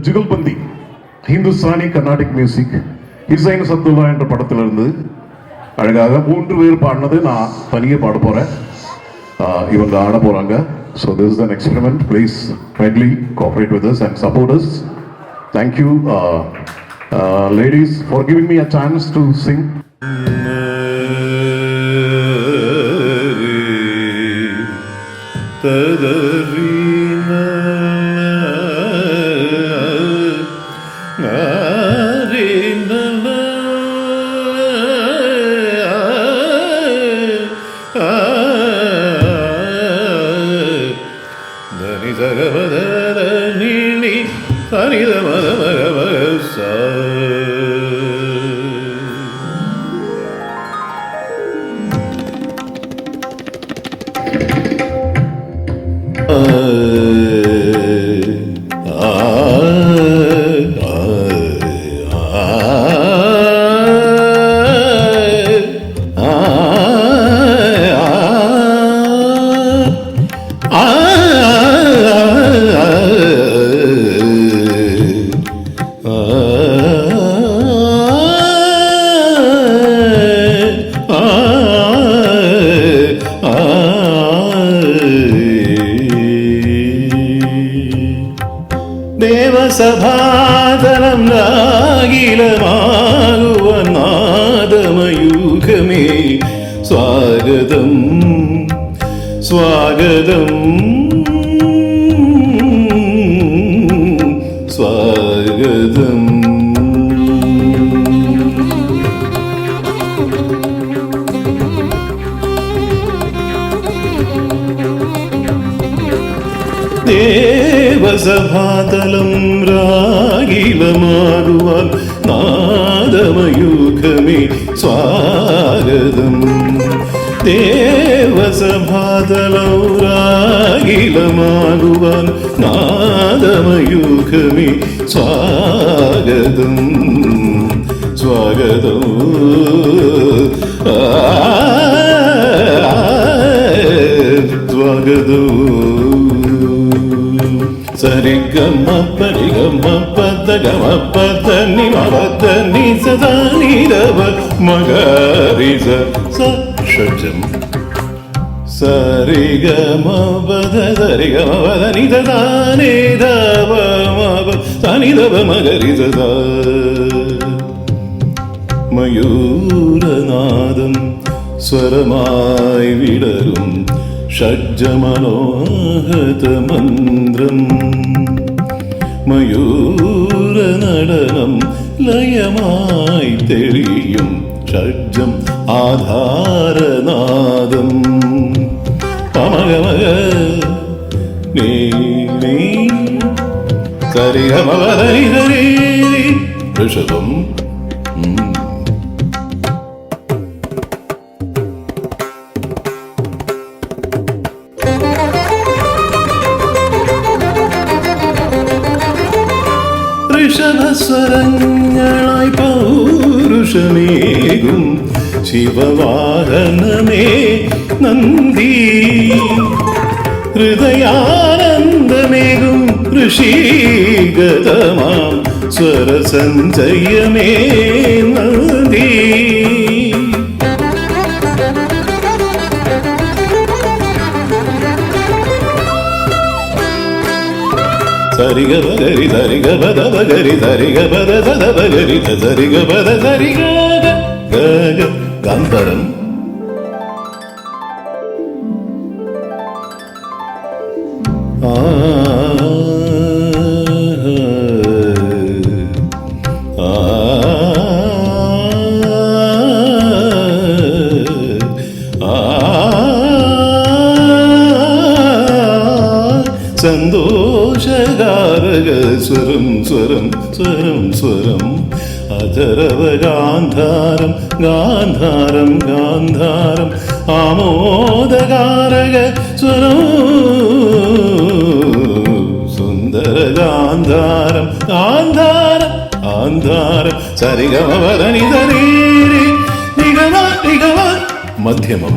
Jugalbandi Hindustani Carnatic music e-sign சத்துவா என்ற படத்திலிருந்து அழகாக 3 பேர் பாடினது நான் தனியே பாட போறேன். இவங்க ஆட போறாங்க. So this is an experiment. Please kindly cooperate with us and support us. Thank you, ladies, for giving me a chance to sing. ദേവസഭാതലം രാഗിലമാകുവ നാദമയൂഖമേ സ്വാഗതം സ്വാഗതം സ്വാഗതം. ദേവസഭാതലം രാഗിലമാകുവാൻ നാദമയൂഖമേ സ്വാഗതം. ദേവസഭാതലം രാഗിലമാകുവാൻ നാദമയൂഖമേ സ്വാഗതം സ്വാഗതം. സ്വാഗതം. സരിഗമ പരിഗമ പദഗമ പദനി മവദനി സദാനിരവ മഗരിസ സഷജം സരിഗമ പദരിഗമ പദനി സദാനി ദവ മവ സനിദവ മഗരിസ മയൂരനാദം സ്വരമായി വിടരും ഷഡ്ജമനോഹതമന്ത്രം മയൂരനടനം ലയമായി തെളിയും ഷഡ്ജം ആധാരനാദം പമഗമഗ നീ നീ സരിഗമവദനി ഋഷഭം. ഋഷഭസ്വരങ്ങളായി പൗരുഷമേകും ശിവവാഹനമേ നന്ദി. ഹൃദയാനന്ദമേകും ഋഷീഗതമാം സ്വരസഞ്ചയമേ നന്ദി. സരിഗരി സരിഗ പദ പഗരി സരിഗ പദ സദ പഗരി സരിഗ പദ സരിഗ ഗഗ ഗാന്ധരം. സന്തോഷകാരക സ്വരം സ്വരം സ്വരം സ്വരം അധരവ ഗാന്ധാരം ഗാന്ധാരം ഗാന്ധാരം ആമോദകാരക സ്വരം സുന്ദര ഗാന്ധാരം ഗാന്ധാരം ഗാന്ധാരം സരിഗമവദനി സരീരി നിഗമ നിഗമ മധ്യമം.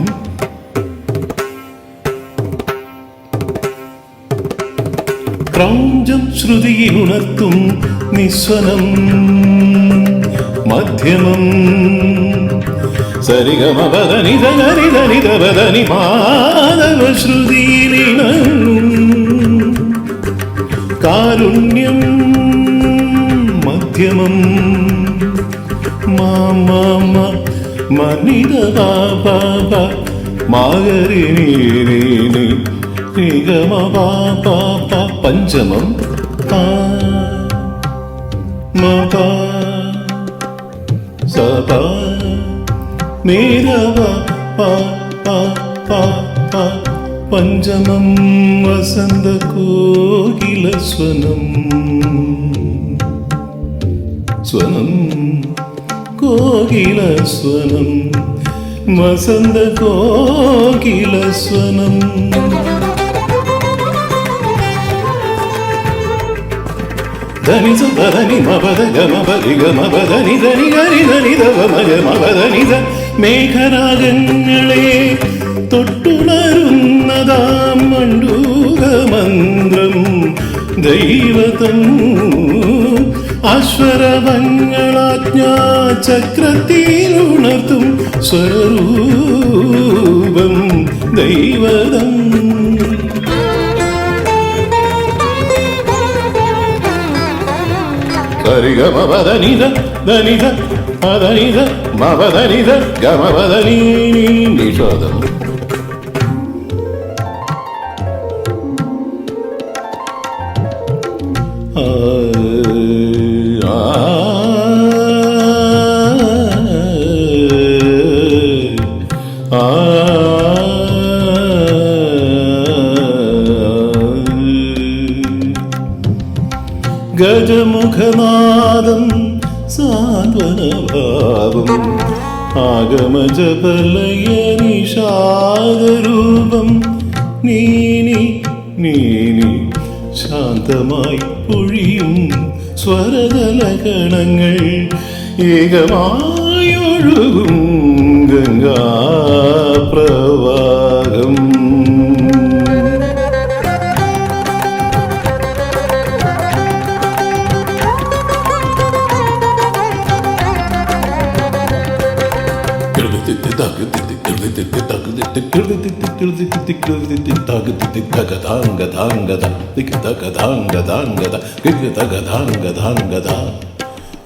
ക്രൗഞ്ചം ശ്രുതിയിലുണർത്തും നിസ്വനം മധ്യമം സരിഗമപദനിധനിധനിധപദനി മാധവ ശ്രുതിയിലിണങ്ങും കാരുണ്യം മധ്യമം മാമ മനിത പാപ മാഗരിനി നിഗമ പാപ പഞ്ചമം മപ സപ നീരവ പഞ്ചമം വസന്ത കോകില സ്വനം സ്വനം കോകില സ്വനം വസന്ത കോകില സ്വനം ധനി സുധനി മപദ ഗമപതി ഗമപദനി ധനി ഗരി ധനി ധവമഗമപദനിധ മേഘരാഗങ്ങളെ തൊട്ടുണരുന്നതാം മണ്ഡൂകമന്ത്രം ദൈവതം അശ്വരവങ്ങളാജ്ഞാചക്രത്തിലുണർത്തും സ്വരൂപം ദൈവതം സരിഗമപദനിധ ധനിധ പദനിധ മപദനിധ ഗമപദനി നിഷാദം ഗജമുഖനാദം സാന്ത്വനഭാവം ആഗമജപലയനിഷാദരൂപം നീനി നീനി ശാന്തമായി പൊഴിയും സ്വരതലകണങ്ങൾ ഏകമായൊഴുകും ഗംഗാപ്രവാഹം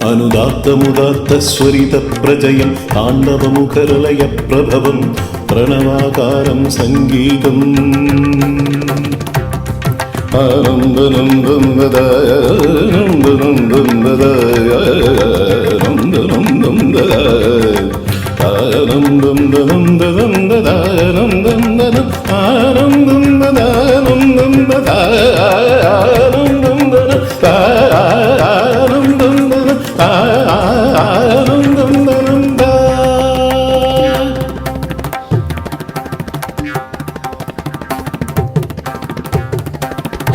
അനുദാത്തമുദാത്ത സ്വരിത പ്രജയം താണ്ഡവമുഖരലയ പ്രഭവം പ്രണവാകാരം സംഗീതം ആനന്ദനന്ദം നന്ദനന്ദം നന്ദനന്ദം ആനന്ദം ദനന്ദനം ദാനന്ദം ദനം ആനന്ദം ദാനന്ദം ദാനന്ദം ദനം ആനന്ദം ദനം ആനന്ദം ദനം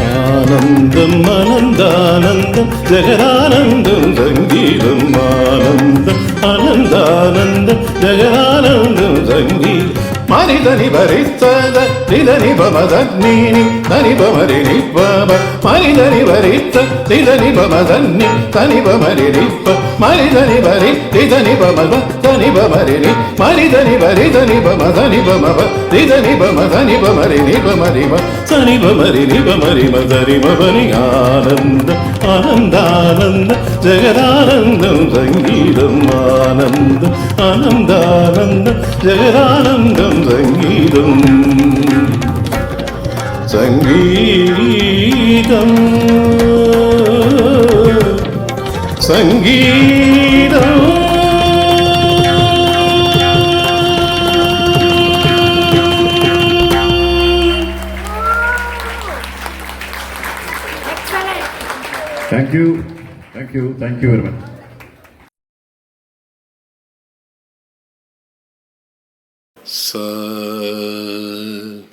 ആനന്ദം ആനന്ദാനന്ദം ജഗദാനന്ദം സംഗീതം ആനന്ദം ആനന്ദാനന്ദം ജഗദാനന്ദം സംഗീതം മരിതനി ഭരിത്തത നിധനി ഭമധന്നി ധനി ഭമരി പമ മരിതനി ഭരിത്ത നിധനി ഭമധന്നി ധനി ഭമരി മരിതനി ഭരി നിധനി ഭമ ധനി ഭമരി മരിതനി ഭരി ധനി ഭമ ധനി ഭമ നിധനി ഭമ ധനി ഭമരി ഭമരി സനി ഭമരി ഭമരി മധരി ഭമരി ആനന്ദം ആനന്ദാനന്ദ ജഗദാനന്ദം സംഗീതം ആനന്ദം ആനന്ദാനന്ദ ജഗദാനന്ദം സംഗീതം സംഗീതം സംഗീതം Thank you. Thank you. Thank you very much.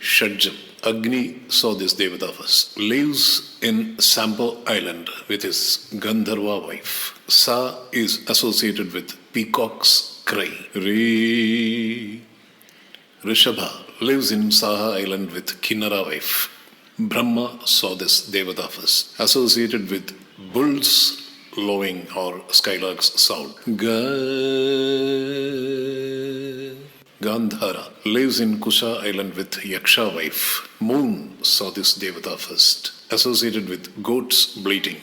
Shadjam. Agni saw this Devata first. Lives in Sampo Island with his Gandharva wife. Sa is associated with peacock's cry. Rishabha lives in Saha Island with Kinnara wife. Brahma saw this Devata first, associated with bulls lowing or skylarks sound. Gandhara lives in Kusha island with Yaksha wife. Moon saw this Devata first, associated with goats bleating.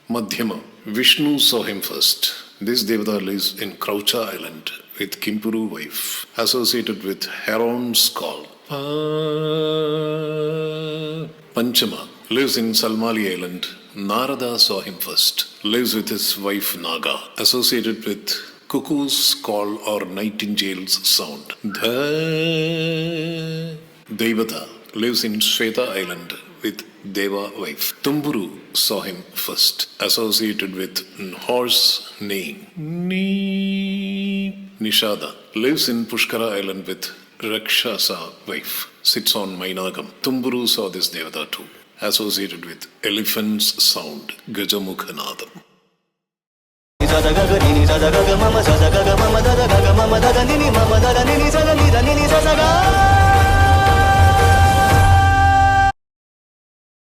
Madhyama, Vishnu saw him first. This Devata lives in Kraucha island with Kimpuru wife, associated with heron's call. Panchama lives in Salmali island. Narada saw him first. Lives with his wife Naga, associated with cuckoo's call or nightingale's sound. Devata lives in Shweta island with Deva wife. Tumburu saw him first, associated with horse neighing. Nishada lives in Pushkara island with Rakshasa wife, sits on Mainagam. Tumburu saw this Devata too, associated with elephant's sound, Gajamukhanadam. Mama